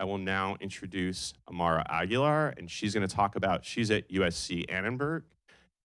I will now introduce Amara Aguilar, and she's going to talk about, she's at USC Annenberg,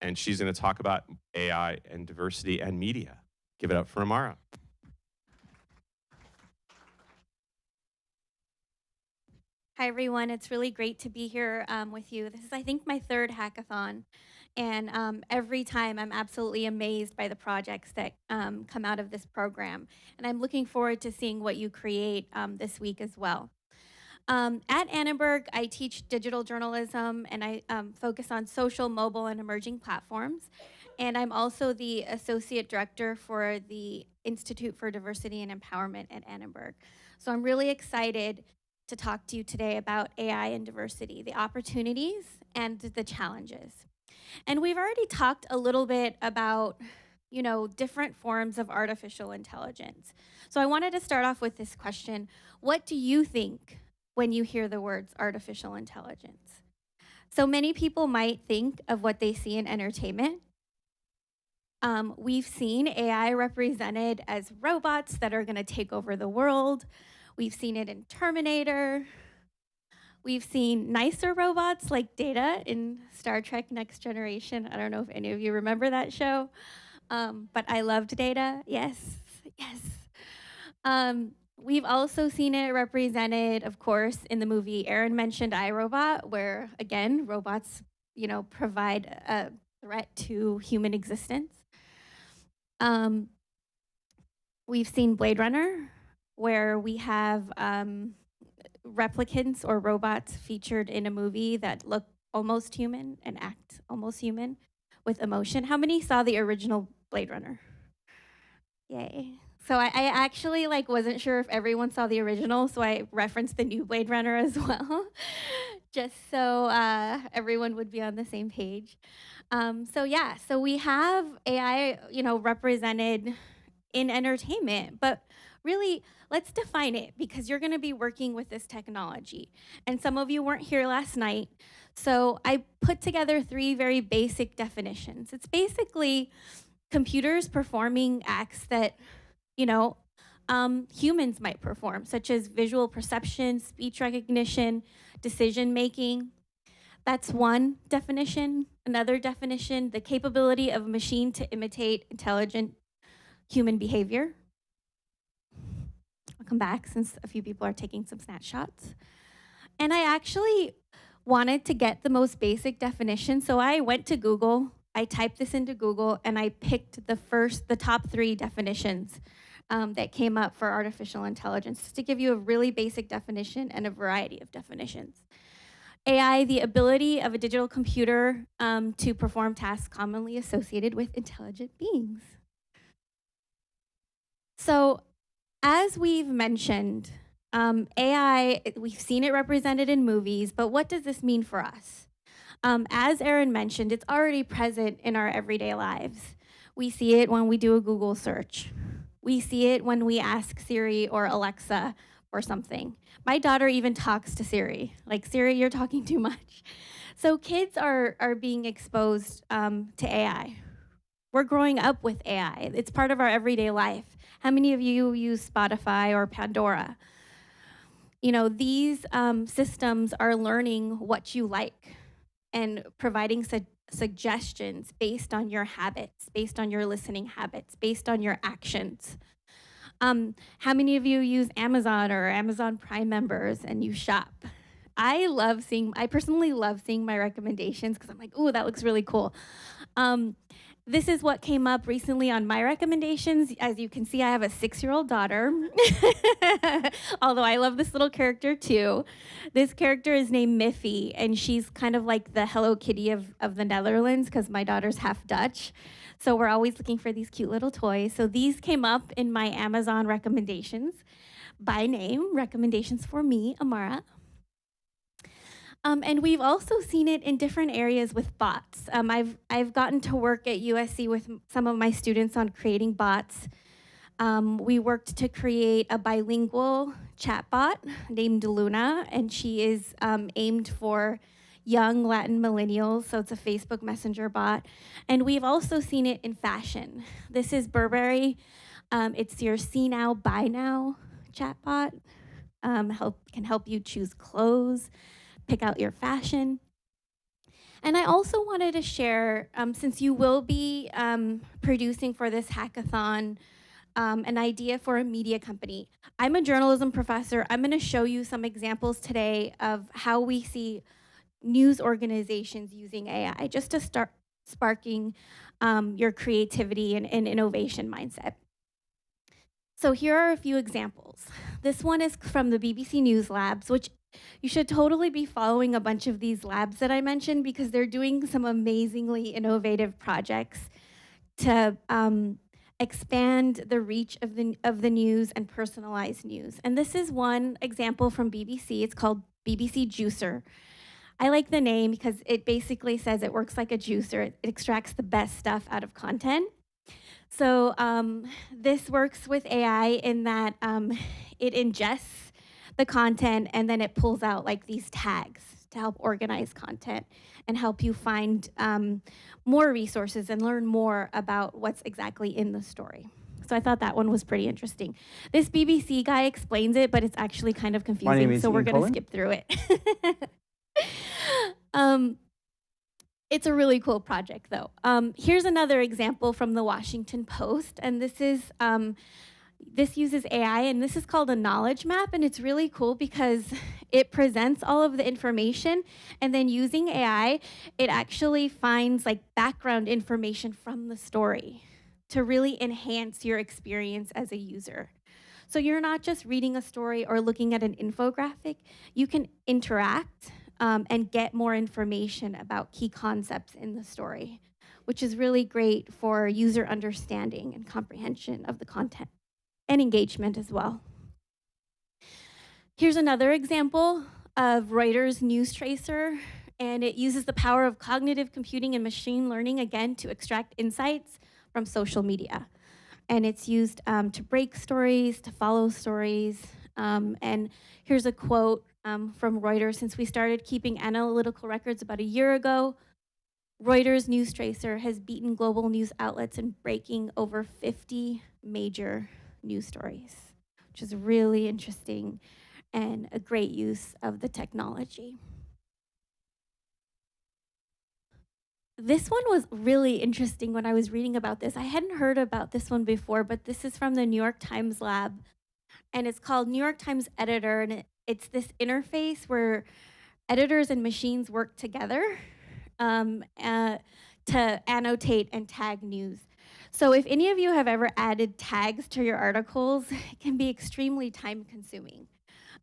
and she's going to talk about AI and diversity and media. Give it up for Amara. Hi, everyone. It's really great to be here with you. This is, I think, my third hackathon. And every time I'm absolutely amazed by the projects that come out of this program. And I'm looking forward to seeing what you create this week as well. At Annenberg, I teach digital journalism and I focus on social, mobile, and emerging platforms. And I'm also the associate director for the Institute for Diversity and Empowerment at Annenberg. So I'm really excited to talk to you today about AI and diversity, the opportunities and the challenges. And we've already talked a little bit about, different forms of artificial intelligence. So I wanted to start off with this question. What do you think when you hear the words artificial intelligence? So many people might think of what they see in entertainment. We've seen AI represented as robots that are going to take over the world. We've seen it in Terminator. We've seen nicer robots like Data in Star Trek Next Generation. I don't know if any of you remember that show, but I loved Data. Yes, yes. We've also seen it represented, of course, in the movie Aaron mentioned iRobot, where, again, robots, provide a threat to human existence. We've seen Blade Runner, where we have replicants or robots featured in a movie that look almost human and act almost human with emotion. How many saw the original Blade Runner? Yay. So I actually wasn't sure if everyone saw the original, so I referenced the new Blade Runner as well, just so everyone would be on the same page. So we have AI, represented in entertainment, but really, let's define it because you're going to be working with this technology. And some of you weren't here last night, so I put together 3 very basic definitions. It's basically computers performing acts that, humans might perform, such as visual perception, speech recognition, decision making. That's one definition. Another definition, the capability of a machine to imitate intelligent human behavior. I'll come back since a few people are taking some snapshots. And I actually wanted to get the most basic definition, so I went to Google, I typed this into Google, and I picked the top 3 definitions that came up for artificial intelligence, just to give you a really basic definition and a variety of definitions. AI, the ability of a digital computer to perform tasks commonly associated with intelligent beings. So, as we've mentioned, AI, we've seen it represented in movies, but what does this mean for us? As Aaron mentioned, it's already present in our everyday lives. We see it when we do a Google search. We see it when we ask Siri or Alexa for something. My daughter even talks to Siri, like, Siri, you're talking too much. So kids are being exposed to AI. We're growing up with AI. It's part of our everyday life. How many of you use Spotify or Pandora? These systems are learning what you like and providing suggestions based on your habits, based on your listening habits, based on your actions. How many of you use Amazon or Amazon Prime members and you shop? I personally love seeing my recommendations because I'm like, ooh, that looks really cool. This is what came up recently on my recommendations. As you can see, I have a 6-year-old daughter, although I love this little character too. This character is named Miffy, and she's kind of like the Hello Kitty of the Netherlands because my daughter's half Dutch. So we're always looking for these cute little toys. So these came up in my Amazon recommendations by name, recommendations for me, Amara. And we've also seen it in different areas with bots. I've gotten to work at USC with some of my students on creating bots. We worked to create a bilingual chatbot named Luna, and she is aimed for young Latin millennials, so it's a Facebook Messenger bot. And we've also seen it in fashion. This is Burberry. It's your see now, buy now chatbot. can help you choose clothes, pick out your fashion. And I also wanted to share, since you will be producing for this hackathon, an idea for a media company. I'm a journalism professor. I'm going to show you some examples today of how we see news organizations using AI just to start sparking your creativity and innovation mindset. So here are a few examples. This one is from the BBC News Labs, which you should totally be following a bunch of these labs that I mentioned because they're doing some amazingly innovative projects to expand the reach of the news and personalize news. And this is one example from BBC. It's called BBC Juicer. I like the name because it basically says it works like a juicer. It extracts the best stuff out of content. So this works with AI in that it ingests the content and then it pulls out like these tags to help organize content and help you find more resources and learn more about what's exactly in the story. So I thought that one was pretty interesting. This BBC guy explains it, but it's actually kind of confusing, so we're going to skip through it. It's a really cool project, though. Here's another example from the Washington Post, and this uses AI, and this is called a knowledge map, and it's really cool because it presents all of the information, and then using AI, it actually finds like background information from the story to really enhance your experience as a user. So you're not just reading a story or looking at an infographic, you can interact and get more information about key concepts in the story, which is really great for user understanding and comprehension of the content and engagement as well. Here's another example of Reuters News Tracer, and it uses the power of cognitive computing and machine learning, again, to extract insights from social media. And it's used to break stories, to follow stories. And here's a quote from Reuters. Since we started keeping analytical records about a year ago, Reuters News Tracer has beaten global news outlets in breaking over 50 major news stories, which is really interesting and a great use of the technology. This one was really interesting when I was reading about this. I hadn't heard about this one before, but this is from the New York Times lab, and it's called New York Times Editor, and it's this interface where editors and machines work together to annotate and tag news. So if any of you have ever added tags to your articles, it can be extremely time consuming.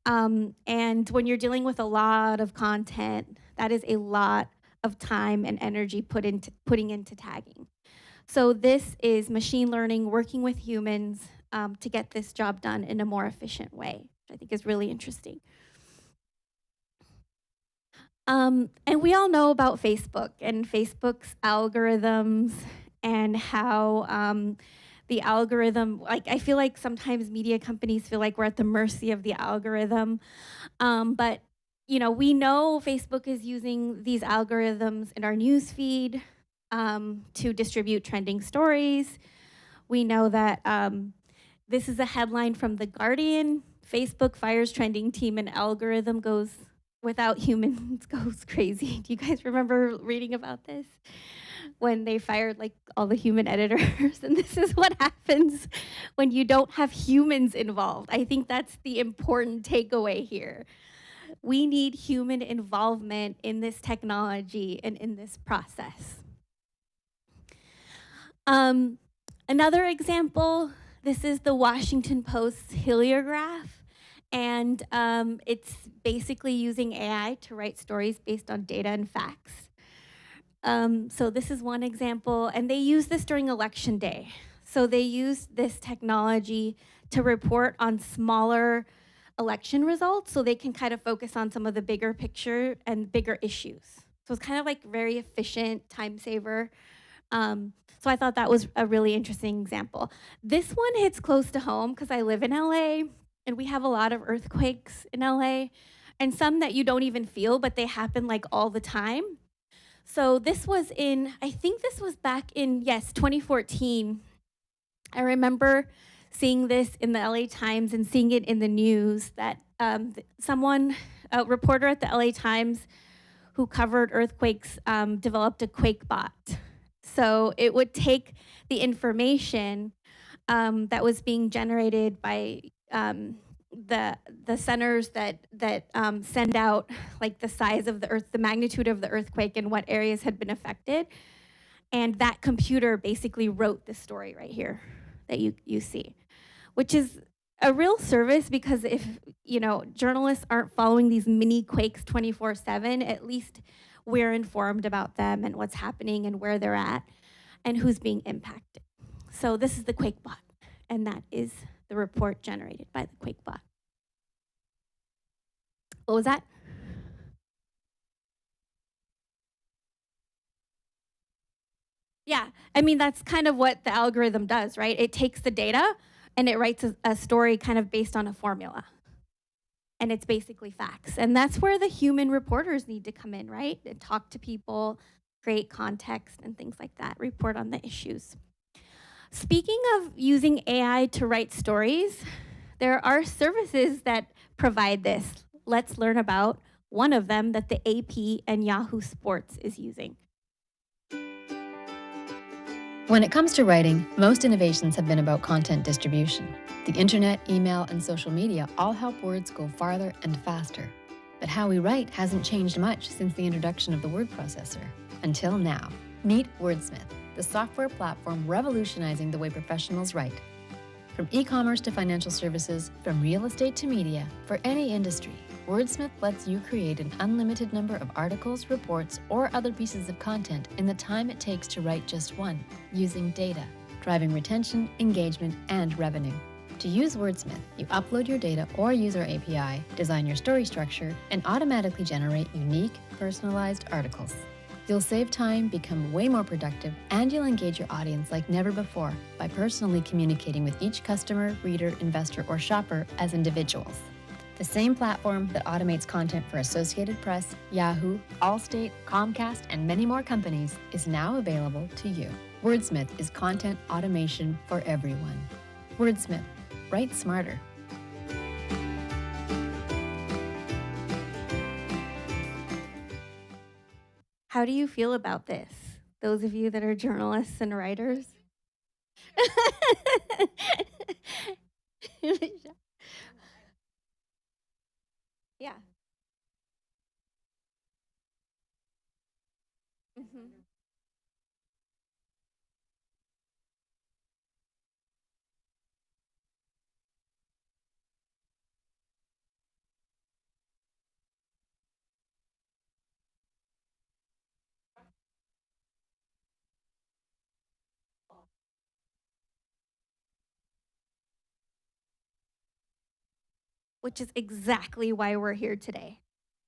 And when you're dealing with a lot of content, that is a lot of time and energy putting into tagging. So this is machine learning working with humans to get this job done in a more efficient way, which I think is really interesting. And we all know about Facebook and Facebook's algorithms and how the algorithm, like I feel like sometimes media companies feel like we're at the mercy of the algorithm. But you know, we know Facebook is using these algorithms in our news feed to distribute trending stories. We know that this is a headline from The Guardian. Facebook fires trending team and algorithm goes without humans goes crazy. Do you guys remember reading about this? When they fired like all the human editors, and this is what happens when you don't have humans involved. I think that's the important takeaway here. We need human involvement in this technology and in this process. Another example, this is the Washington Post's heliograph, and it's basically using AI to write stories based on data and facts. So this is one example, and they use this during election day. So they use this technology to report on smaller election results so they can kind of focus on some of the bigger picture and bigger issues. So it's kind of like very efficient, time saver. So I thought that was a really interesting example. This one hits close to home because I live in LA and we have a lot of earthquakes in LA and some that you don't even feel, but they happen like all the time. So this was in, I think this was back in, yes, 2014. I remember seeing this in the LA Times and seeing it in the news that a reporter at the LA Times who covered earthquakes, developed a quake bot. So it would take the information that was being generated by the centers that send out like the size of the earth, the magnitude of the earthquake, and what areas had been affected. And that computer basically wrote the story right here that you see, which is a real service, because if journalists aren't following these mini quakes 24/7, at least we're informed about them and what's happening and where they're at and who's being impacted. So this is the QuakeBot, and that is the report generated by the QuakeBot. What was that? Yeah, I mean, that's kind of what the algorithm does, right? It takes the data and it writes a story kind of based on a formula. And it's basically facts. And that's where the human reporters need to come in, right? And talk to people, create context and things like that, report on the issues. Speaking of using AI to write stories, there are services that provide this. Let's learn about one of them that the AP and Yahoo Sports is using. When it comes to writing, most innovations have been about content distribution. The internet, email, and social media all help words go farther and faster. But how we write hasn't changed much since the introduction of the word processor. Until now. Meet Wordsmith, the software platform revolutionizing the way professionals write. From e-commerce to financial services, from real estate to media, for any industry, Wordsmith lets you create an unlimited number of articles, reports, or other pieces of content in the time it takes to write just one, using data, driving retention, engagement, and revenue. To use Wordsmith, you upload your data or use our API, design your story structure, and automatically generate unique, personalized articles. You'll save time, become way more productive, and you'll engage your audience like never before by personally communicating with each customer, reader, investor, or shopper as individuals. The same platform that automates content for Associated Press, Yahoo, Allstate, Comcast, and many more companies is now available to you. Wordsmith is content automation for everyone. Wordsmith, write smarter. How do you feel about this? Those of you that are journalists and writers? Yeah. Mhm. Which is exactly why we're here today.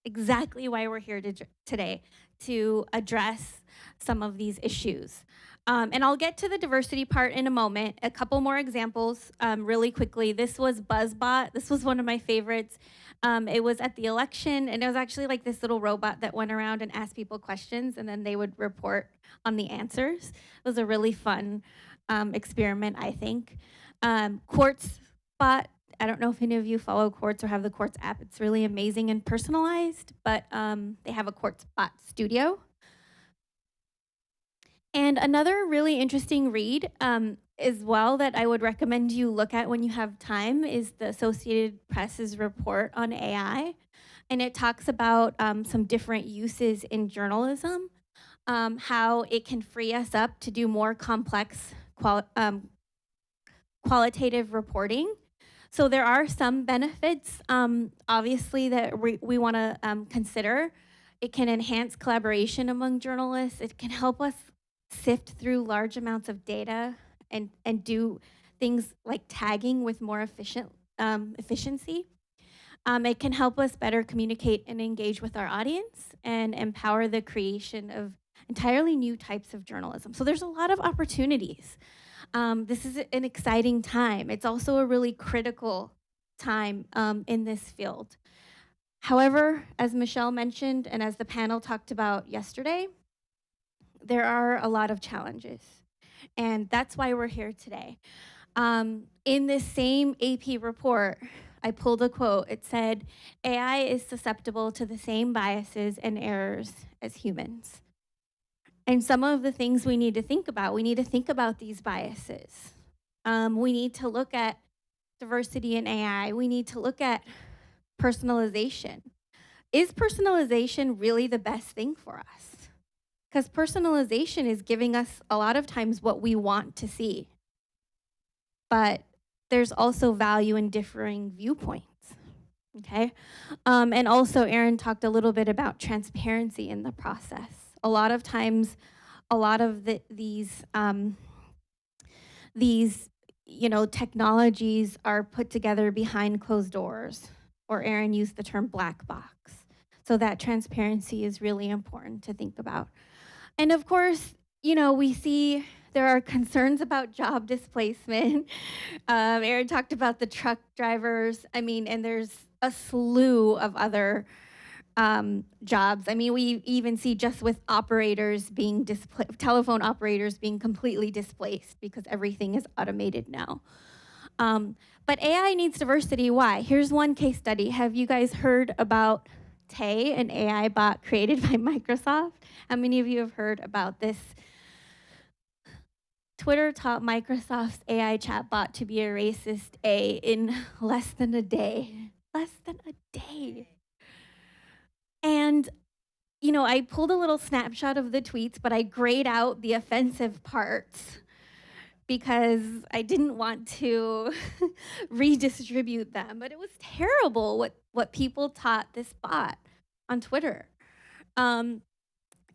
Exactly why we're here today, to address some of these issues. And I'll get to the diversity part in a moment. A couple more examples really quickly. This was BuzzBot. This was one of my favorites. It was at the election, and it was actually like this little robot that went around and asked people questions, and then they would report on the answers. It was a really fun experiment, I think. QuartzBot, I don't know if any of you follow Quartz or have the Quartz app. It's really amazing and personalized, but they have a QuartzBot studio. And another really interesting read as well that I would recommend you look at when you have time is the Associated Press's report on AI. And it talks about some different uses in journalism, how it can free us up to do more complex qualitative reporting. So there are some benefits, obviously, that we want to consider. It can enhance collaboration among journalists. It can help us sift through large amounts of data and do things like tagging with more efficiency. It can help us better communicate and engage with our audience and empower the creation of entirely new types of journalism. So there's a lot of opportunities. This is an exciting time. It's also a really critical time in this field. However, as Michelle mentioned, and as the panel talked about yesterday, there are a lot of challenges. And that's why we're here today. In this same AP report, I pulled a quote. It said, AI is susceptible to the same biases and errors as humans. And some of the things we need to think about these biases. We need to look at diversity in AI. We need to look at personalization. Is personalization really the best thing for us? Because personalization is giving us a lot of times what we want to see. But there's also value in differing viewpoints, okay? And also, Erin talked a little bit about transparency in the process. A lot of times, a lot of these technologies are put together behind closed doors, or Erin used the term black box. So that transparency is really important to think about. And of course, we see there are concerns about job displacement. Erin talked about the truck drivers. And there's a slew of other jobs. We even see just with operators being telephone operators being completely displaced because everything is automated now. But AI needs diversity. Why? Here's one case study. Have you guys heard about Tay, an AI bot created by Microsoft? How many of you have heard about this? Twitter taught Microsoft's AI chatbot to be a racist A in less than a day. Less than a day. And, I pulled a little snapshot of the tweets, but I grayed out the offensive parts because I didn't want to redistribute them. But it was terrible what people taught this bot on Twitter.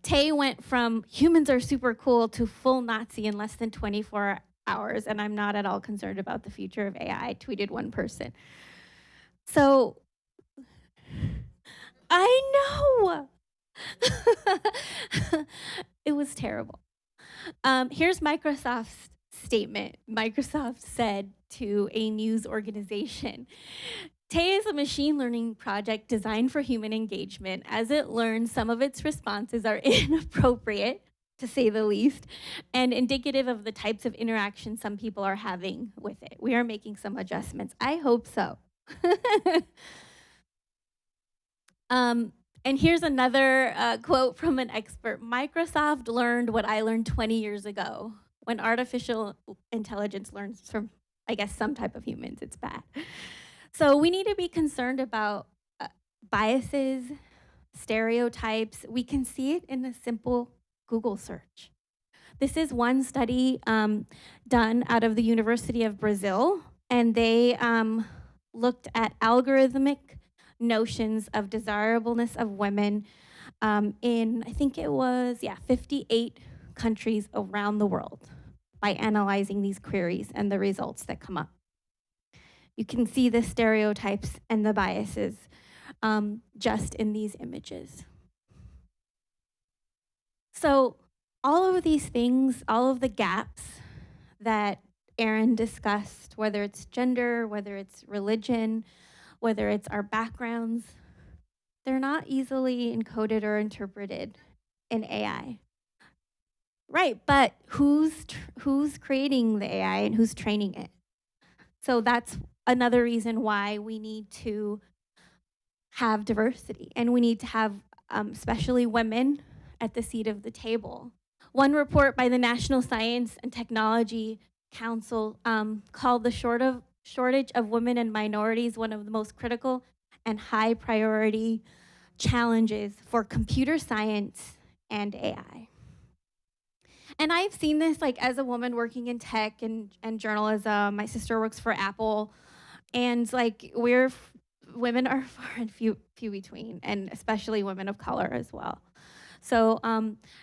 Tay went from humans are super cool to full Nazi in less than 24 hours, and I'm not at all concerned about the future of AI, tweeted one person. So, I know. It was terrible. Here's Microsoft's statement. Microsoft said to a news organization, Tay is a machine learning project designed for human engagement. As it learns, some of its responses are inappropriate, to say the least, and indicative of the types of interaction some people are having with it. We are making some adjustments. I hope so. And here's another quote from an expert. Microsoft learned what I learned 20 years ago. When artificial intelligence learns from, I guess, some type of humans, it's bad. So we need to be concerned about biases, stereotypes. We can see it in a simple Google search. This is one study done out of the University of Brazil, and they looked at algorithmic notions of desirableness of women in, I think it was, 58 countries around the world by analyzing these queries and the results that come up. You can see the stereotypes and the biases just in these images. So all of these things, all of the gaps that Erin discussed, whether it's gender, whether it's religion, whether it's our backgrounds, they're not easily encoded or interpreted in AI. Right, but who's creating the AI and who's training it? So that's another reason why we need to have diversity, and we need to have especially women at the seat of the table. One report by the National Science and Technology Council called the shortage of women and minorities one of the most critical and high priority challenges for computer science and AI. And I've seen this as a woman working in tech and journalism. My sister works for Apple, and women are far and few between, and especially women of color as well. So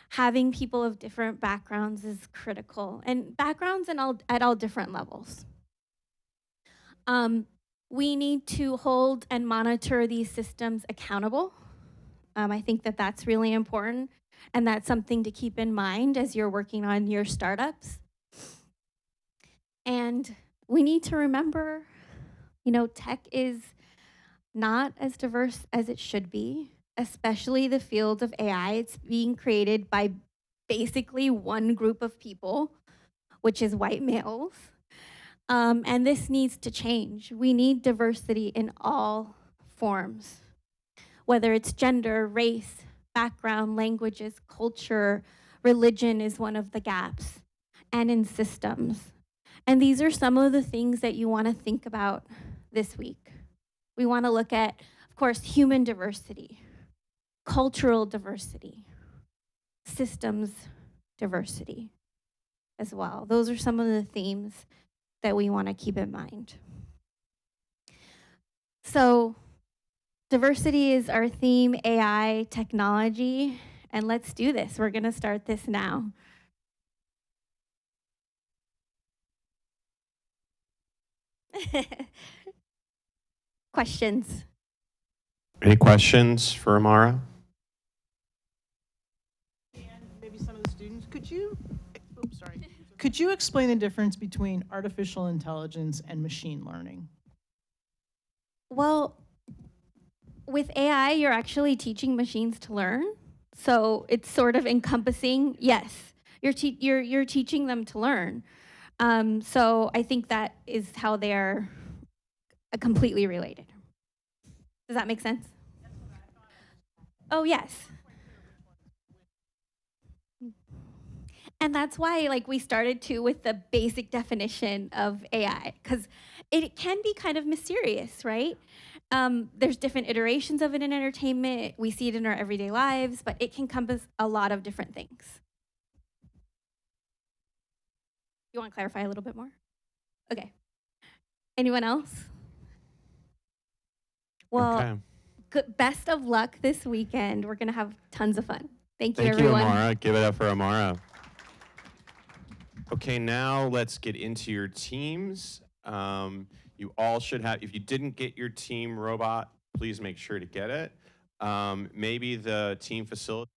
having people of different backgrounds is critical, and backgrounds at all different levels. We need to hold and monitor these systems accountable. I think that's really important, and that's something to keep in mind as you're working on your startups. And we need to remember, tech is not as diverse as it should be, especially the field of AI. It's being created by basically one group of people, which is white males. And this needs to change. We need diversity in all forms, whether it's gender, race, background, languages, culture, religion is one of the gaps, and in systems. And these are some of the things that you want to think about this week. We want to look at, of course, human diversity, cultural diversity, systems diversity as well. Those are some of the themes that we want to keep in mind. So, diversity is our theme, AI, technology, and let's do this. We're going to start this now. Questions? Any questions for Amara? And maybe some of the students, could you explain the difference between artificial intelligence and machine learning? Well, with AI, you're actually teaching machines to learn. So it's sort of encompassing, yes, you're teaching them to learn. So I think that is how they're completely related. Does that make sense? Oh, yes. And that's why, like, we started too with the basic definition of AI, because it can be kind of mysterious, right? There's different iterations of it in entertainment. We see it in our everyday lives, but it can encompass a lot of different things. You want to clarify a little bit more? Okay. Anyone else? Well, Okay. best of luck this weekend. We're going to have tons of fun. Thank you, Thank everyone. you, Amara. Give it up for Amara. Okay, now let's get into your teams. You all should have, if you didn't get your team robot, please make sure to get it. Maybe the team facility.